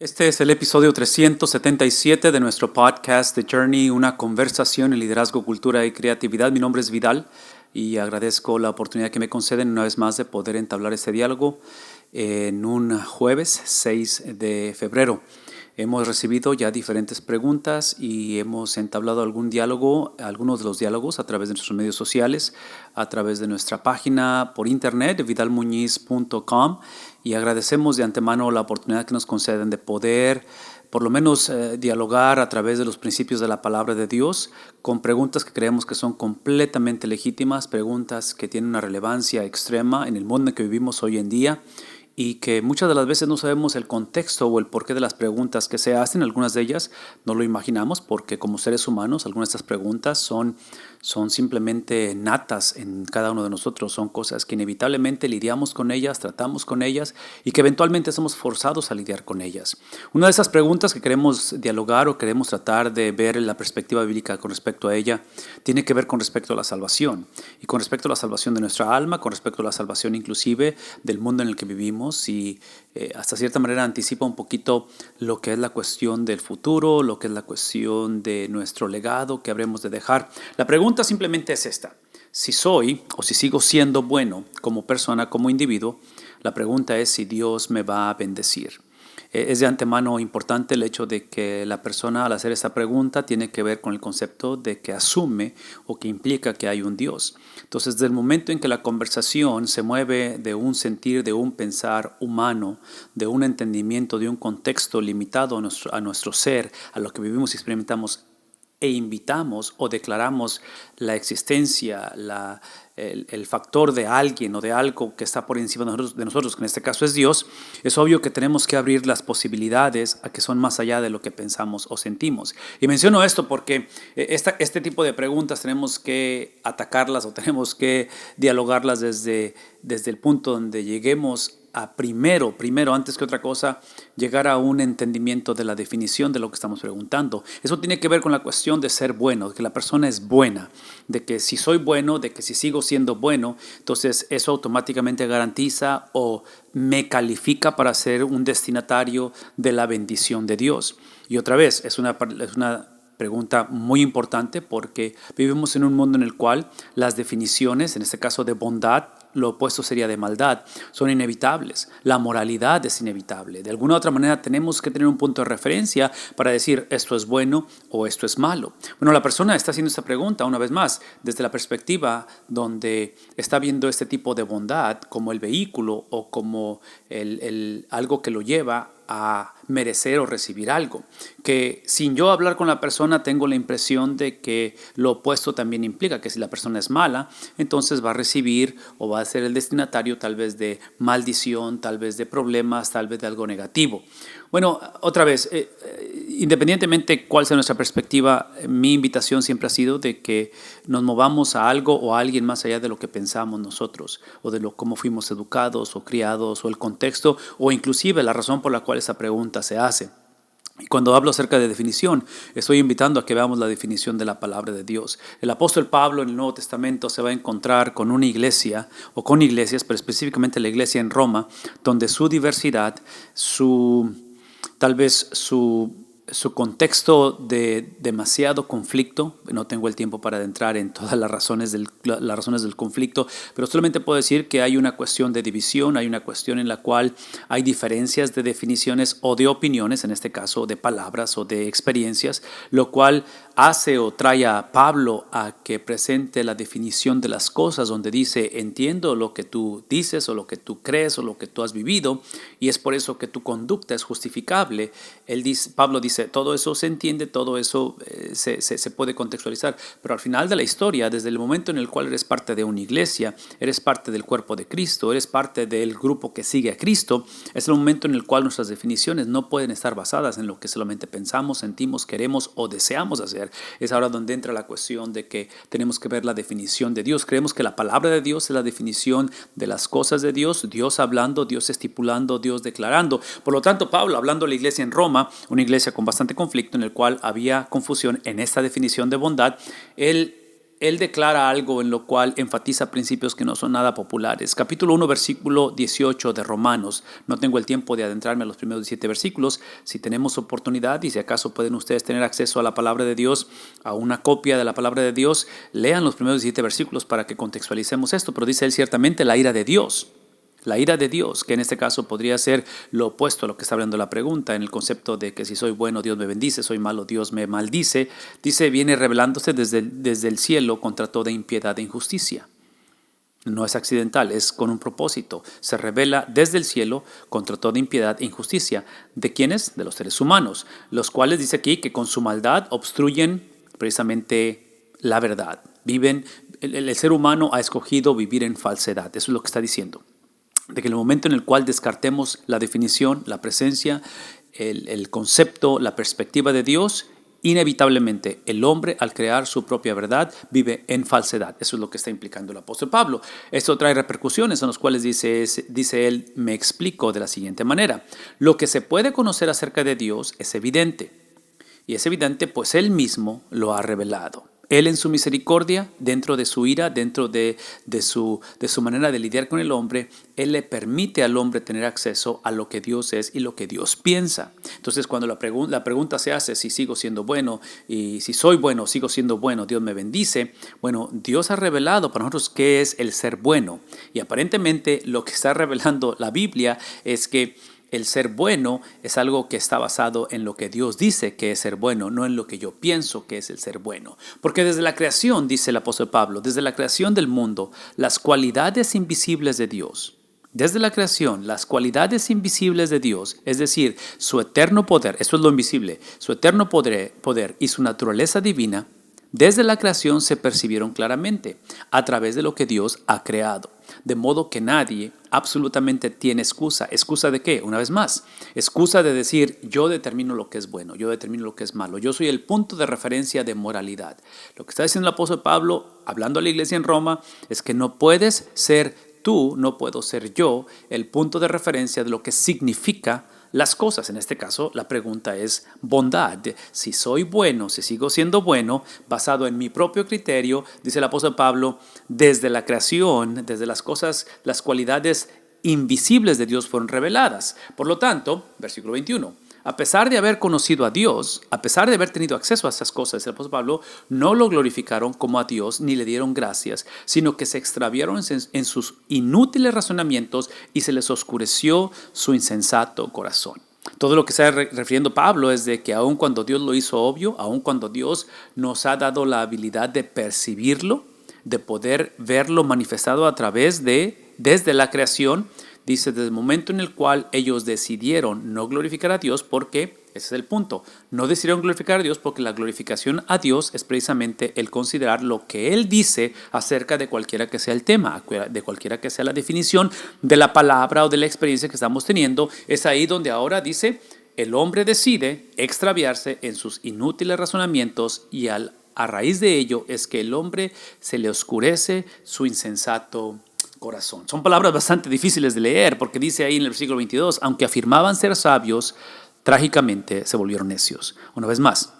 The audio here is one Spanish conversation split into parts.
Este es el episodio 377 de nuestro podcast The Journey, una conversación en liderazgo, cultura y creatividad. Mi nombre es Vidal y agradezco la oportunidad que me conceden una vez más de poder entablar este diálogo en un jueves 6 de febrero. Hemos recibido ya diferentes preguntas y hemos entablado algunos de los diálogos a través de nuestros medios sociales, a través de nuestra página por internet, vidalmuñiz.com, y agradecemos de antemano la oportunidad que nos conceden de poder por lo menos dialogar a través de los principios de la palabra de Dios con preguntas que creemos que son completamente legítimas, preguntas que tienen una relevancia extrema en el mundo en que vivimos hoy en día y que muchas de las veces no sabemos el contexto o el porqué de las preguntas que se hacen. Algunas de ellas no lo imaginamos porque como seres humanos algunas de estas preguntas son simplemente natas en cada uno de nosotros. Son cosas que inevitablemente lidiamos con ellas, tratamos con ellas y que eventualmente somos forzados a lidiar con ellas. Una de esas preguntas que queremos dialogar o queremos tratar de ver en la perspectiva bíblica con respecto a ella tiene que ver con respecto a la salvación y con respecto a la salvación de nuestra alma, con respecto a la salvación inclusive del mundo en el que vivimos y hasta cierta manera anticipa un poquito lo que es la cuestión del futuro, lo que es la cuestión de nuestro legado que habremos de dejar. La pregunta simplemente es esta: si soy o si sigo siendo bueno como persona, como individuo. La pregunta es si Dios me va a bendecir. Es de antemano importante el hecho de que la persona al hacer esta pregunta tiene que ver con el concepto de que asume o que implica que hay un Dios. Entonces, desde el momento en que la conversación se mueve de un sentir, de un pensar humano, de un entendimiento, de un contexto limitado a nuestro ser, a lo que vivimos y experimentamos, e invitamos o declaramos la existencia, el factor de alguien o de algo que está por encima de nosotros, que en este caso es Dios, es obvio que tenemos que abrir las posibilidades a que son más allá de lo que pensamos o sentimos. Y menciono esto porque este tipo de preguntas tenemos que atacarlas o tenemos que dialogarlas desde el punto donde lleguemos a primero, antes que otra cosa, llegar a un entendimiento de la definición de lo que estamos preguntando. Eso tiene que ver con la cuestión de ser bueno, de que la persona es buena, de que si soy bueno, de que si sigo siendo bueno, entonces eso automáticamente garantiza o me califica para ser un destinatario de la bendición de Dios. Y otra vez, es una pregunta muy importante porque vivimos en un mundo en el cual las definiciones, en este caso de bondad, lo opuesto sería de maldad, son inevitables. La moralidad es inevitable. De alguna u otra manera tenemos que tener un punto de referencia para decir esto es bueno o esto es malo. Bueno, la persona está haciendo esta pregunta una vez más desde la perspectiva donde está viendo este tipo de bondad como el vehículo o como algo que lo lleva a merecer o recibir algo, que sin yo hablar con la persona tengo la impresión de que lo opuesto también implica que si la persona es mala, entonces va a recibir o va a ser el destinatario tal vez de maldición, tal vez de problemas, tal vez de algo negativo. Bueno, otra vez, independientemente cuál sea nuestra perspectiva, mi invitación siempre ha sido de que nos movamos a algo o a alguien más allá de lo que pensamos nosotros o de cómo fuimos educados o criados o el contexto o inclusive la razón por la cual esa pregunta se hace. Y cuando hablo acerca de definición, estoy invitando a que veamos la definición de la palabra de Dios. El apóstol Pablo en el Nuevo Testamento se va a encontrar con una iglesia, o con iglesias, pero específicamente la iglesia en Roma, donde su diversidad, tal vez su contexto de demasiado conflicto, no tengo el tiempo para adentrar en todas las razones del conflicto, pero solamente puedo decir que hay una cuestión de división, hay una cuestión en la cual hay diferencias de definiciones o de opiniones, en este caso de palabras o de experiencias, lo cual hace o trae a Pablo a que presente la definición de las cosas, donde dice: entiendo lo que tú dices o lo que tú crees o lo que tú has vivido, y es por eso que tu conducta es justificable. Pablo dice, todo eso se entiende, todo eso se puede contextualizar, pero al final de la historia, desde el momento en el cual eres parte de una iglesia, eres parte del cuerpo de Cristo, eres parte del grupo que sigue a Cristo, es el momento en el cual nuestras definiciones no pueden estar basadas en lo que solamente pensamos, sentimos, queremos o deseamos hacer. Es ahora donde entra la cuestión de que tenemos que ver la definición de Dios. Creemos que la palabra de Dios es la definición de las cosas de Dios, Dios hablando, Dios estipulando, Dios declarando. Por lo tanto, Pablo, hablando a la iglesia en Roma, una iglesia con bastante conflicto en el cual había confusión en esta definición de bondad, él él declara algo en lo cual enfatiza principios que no son nada populares. Capítulo 1, versículo 18 de Romanos. No tengo el tiempo de adentrarme a los primeros 17 versículos. Si tenemos oportunidad y si acaso pueden ustedes tener acceso a la palabra de Dios, a una copia de la palabra de Dios, lean los primeros 17 versículos para que contextualicemos esto. Pero dice él ciertamente la ira de Dios. La ira de Dios, que en este caso podría ser lo opuesto a lo que está hablando la pregunta, en el concepto de que si soy bueno, Dios me bendice, soy malo, Dios me maldice. Dice, viene revelándose desde el cielo contra toda impiedad e injusticia. No es accidental, es con un propósito. Se revela desde el cielo contra toda impiedad e injusticia. ¿De quiénes? De los seres humanos, los cuales dice aquí que con su maldad obstruyen precisamente la verdad. El ser humano ha escogido vivir en falsedad. Eso es lo que está diciendo. De que en el momento en el cual descartemos la definición, la presencia, el concepto, la perspectiva de Dios, inevitablemente el hombre al crear su propia verdad vive en falsedad. Eso es lo que está implicando el apóstol Pablo. Esto trae repercusiones en las cuales dice él, me explico de la siguiente manera. Lo que se puede conocer acerca de Dios es evidente. Y es evidente pues él mismo lo ha revelado. Él en su misericordia, dentro de su ira, dentro de su manera de lidiar con el hombre, Él le permite al hombre tener acceso a lo que Dios es y lo que Dios piensa. Entonces cuando la pregunta se hace si sigo siendo bueno y si soy bueno, sigo siendo bueno, Dios me bendice. Bueno, Dios ha revelado para nosotros qué es el ser bueno. Y aparentemente lo que está revelando la Biblia es que el ser bueno es algo que está basado en lo que Dios dice que es ser bueno, no en lo que yo pienso que es el ser bueno. Porque desde la creación, dice el apóstol Pablo, desde la creación del mundo, las cualidades invisibles de Dios, desde la creación, las cualidades invisibles de Dios, es decir, su eterno poder, eso es lo invisible, su eterno poder y su naturaleza divina, desde la creación se percibieron claramente a través de lo que Dios ha creado. De modo que nadie absolutamente tiene excusa. ¿Excusa de qué? Una vez más, excusa de decir yo determino lo que es bueno, yo determino lo que es malo. Yo soy el punto de referencia de moralidad. Lo que está diciendo el apóstol Pablo, hablando a la iglesia en Roma, es que no puedes ser tú, no puedo ser yo, el punto de referencia de lo que significa las cosas. En este caso, la pregunta es bondad. Si soy bueno, si sigo siendo bueno, basado en mi propio criterio, dice el apóstol Pablo, desde la creación, desde las cosas, las cualidades invisibles de Dios fueron reveladas. Por lo tanto, versículo 21, a pesar de haber conocido a Dios, a pesar de haber tenido acceso a esas cosas, el apóstol Pablo no lo glorificaron como a Dios ni le dieron gracias, sino que se extraviaron en sus inútiles razonamientos y se les oscureció su insensato corazón. Todo lo que está refiriendo Pablo es de que aun cuando Dios lo hizo obvio, aun cuando Dios nos ha dado la habilidad de percibirlo, de poder verlo manifestado a través desde la creación, dice, desde el momento en el cual ellos decidieron no glorificar a Dios, porque, ese es el punto, no decidieron glorificar a Dios porque la glorificación a Dios es precisamente el considerar lo que Él dice acerca de cualquiera que sea el tema, de cualquiera que sea la definición de la palabra o de la experiencia que estamos teniendo. Es ahí donde ahora dice, el hombre decide extraviarse en sus inútiles razonamientos y a raíz de ello es que el hombre se le oscurece su insensato corazón. Son palabras bastante difíciles de leer porque dice ahí en el versículo 22, aunque afirmaban ser sabios, trágicamente se volvieron necios. Una vez más,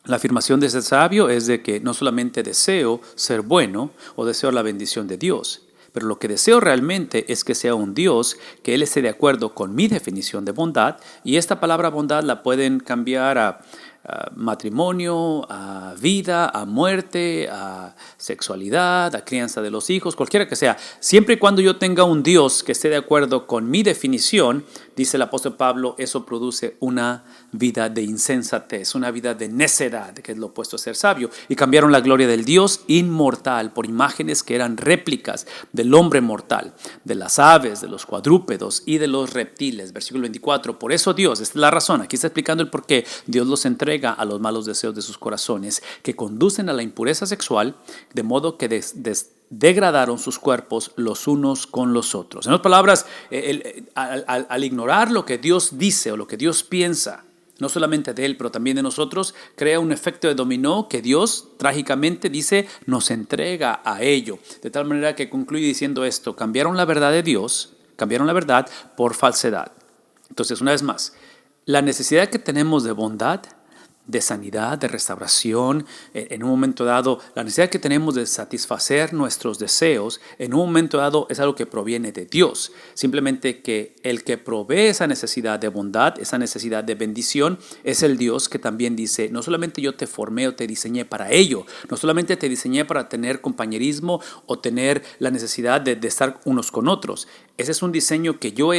la afirmación de ser sabio es de que no solamente deseo ser bueno o deseo la bendición de Dios, pero lo que deseo realmente es que sea un Dios, que Él esté de acuerdo con mi definición de bondad, y esta palabra bondad la pueden cambiar a matrimonio, a vida, a muerte, a sexualidad, a crianza de los hijos, cualquiera que sea. Siempre y cuando yo tenga un Dios que esté de acuerdo con mi definición, dice el apóstol Pablo, eso produce una vida de insensatez, una vida de necedad, que es lo opuesto a ser sabio. Y cambiaron la gloria del Dios inmortal por imágenes que eran réplicas del hombre mortal, de las aves, de los cuadrúpedos y de los reptiles. Versículo 24, por eso Dios, esta es la razón, aquí está explicando el por qué Dios los entrega a los malos deseos de sus corazones, que conducen a la impureza sexual, de modo que degradaron sus cuerpos los unos con los otros. En otras palabras, al ignorar lo que Dios dice o lo que Dios piensa, no solamente de Él, pero también de nosotros, crea un efecto de dominó que Dios, trágicamente, dice, nos entrega a ello. De tal manera que concluye diciendo esto, cambiaron la verdad de Dios, cambiaron la verdad por falsedad. Entonces, una vez más, la necesidad que tenemos de bondad de sanidad, de restauración. En un momento dado, la necesidad que tenemos de satisfacer nuestros deseos, en un momento dado es algo que proviene de Dios. Simplemente que el que provee esa necesidad de bondad, esa necesidad de bendición, es el Dios que también dice, no solamente yo te formé o te diseñé para ello, no solamente te diseñé para tener compañerismo o tener la necesidad de estar unos con otros. Ese es un diseño que yo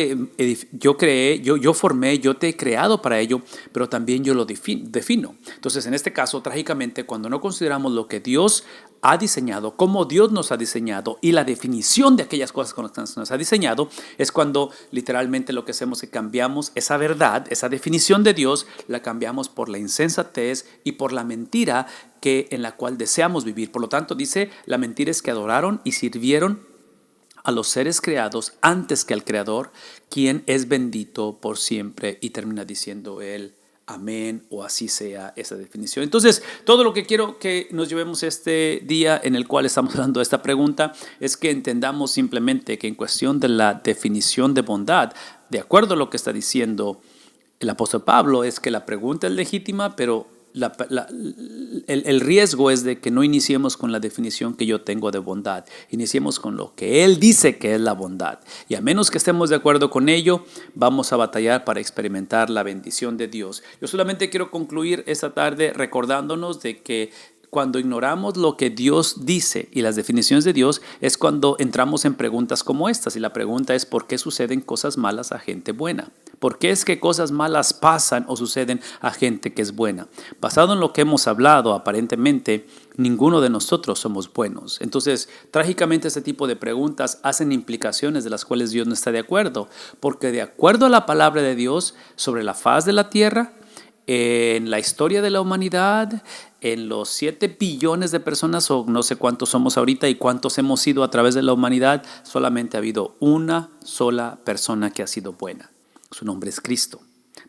creé, yo formé, yo te he creado para ello, pero también yo lo defino. Entonces, en este caso, trágicamente, cuando no consideramos lo que Dios ha diseñado, cómo Dios nos ha diseñado y la definición de aquellas cosas que nos ha diseñado, es cuando literalmente lo que hacemos es que cambiamos esa verdad, esa definición de Dios, la cambiamos por la insensatez y por la mentira en la cual deseamos vivir. Por lo tanto, dice, la mentira es que adoraron y sirvieron a los seres creados antes que al Creador, quien es bendito por siempre, y termina diciendo él, amén, o así sea esa definición. Entonces, todo lo que quiero que nos llevemos este día en el cual estamos hablando de esta pregunta es que entendamos simplemente que en cuestión de la definición de bondad, de acuerdo a lo que está diciendo el apóstol Pablo, es que la pregunta es legítima, pero el riesgo es de que no iniciemos con la definición que yo tengo de bondad. Iniciemos con lo que Él dice que es la bondad. Y a menos que estemos de acuerdo con ello, vamos a batallar para experimentar la bendición de Dios. Yo solamente quiero concluir esta tarde recordándonos de que cuando ignoramos lo que Dios dice y las definiciones de Dios es cuando entramos en preguntas como estas. Y la pregunta es, ¿por qué suceden cosas malas a gente buena? ¿Por qué es que cosas malas pasan o suceden a gente que es buena? Basado en lo que hemos hablado, aparentemente ninguno de nosotros somos buenos. Entonces, trágicamente este tipo de preguntas hacen implicaciones de las cuales Dios no está de acuerdo. Porque de acuerdo a la palabra de Dios sobre la faz de la tierra, en la historia de la humanidad, en los 7 billones de personas, o no sé cuántos somos ahorita y cuántos hemos sido a través de la humanidad, solamente ha habido una sola persona que ha sido buena. Su nombre es Cristo.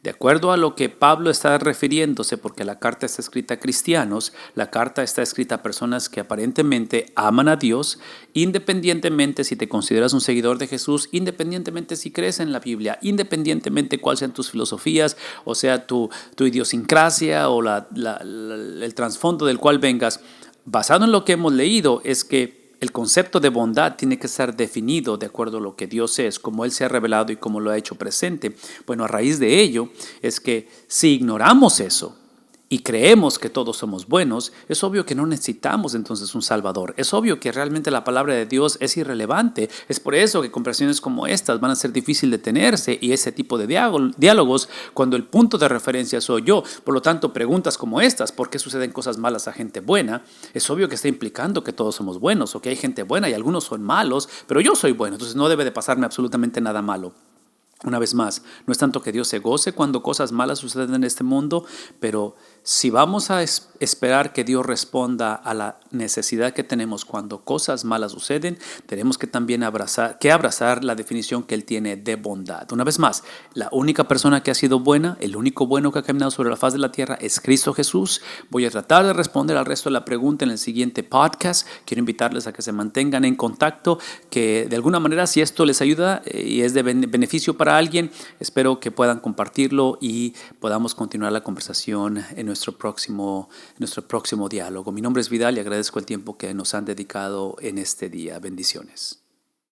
De acuerdo a lo que Pablo está refiriéndose, porque la carta está escrita a cristianos, la carta está escrita a personas que aparentemente aman a Dios, independientemente si te consideras un seguidor de Jesús, independientemente si crees en la Biblia, independientemente cuáles sean tus filosofías, o sea, tu idiosincrasia o el trasfondo del cual vengas. Basado en lo que hemos leído es que el concepto de bondad tiene que ser definido de acuerdo a lo que Dios es, como Él se ha revelado y como lo ha hecho presente. Bueno, a raíz de ello es que si ignoramos eso y creemos que todos somos buenos, es obvio que no necesitamos entonces un Salvador. Es obvio que realmente la palabra de Dios es irrelevante. Es por eso que conversaciones como estas van a ser difíciles de tenerse y ese tipo de diálogos cuando el punto de referencia soy yo. Por lo tanto, preguntas como estas, ¿por qué suceden cosas malas a gente buena? Es obvio que está implicando que todos somos buenos o que hay gente buena y algunos son malos, pero yo soy bueno, entonces no debe de pasarme absolutamente nada malo. Una vez más, no es tanto que Dios se goce cuando cosas malas suceden en este mundo, pero si vamos a esperar que Dios responda a la necesidad que tenemos cuando cosas malas suceden, tenemos que también abrazar la definición que Él tiene de bondad. Una vez más, la única persona que ha sido buena, el único bueno que ha caminado sobre la faz de la tierra es Cristo Jesús. Voy a tratar de responder al resto de la pregunta en el siguiente podcast. Quiero invitarles a que se mantengan en contacto, que de alguna manera si esto les ayuda y es de beneficio para alguien, espero que puedan compartirlo y podamos continuar la conversación en nuestro próximo diálogo. Mi nombre es Vidal y agradezco el tiempo que nos han dedicado en este día. Bendiciones.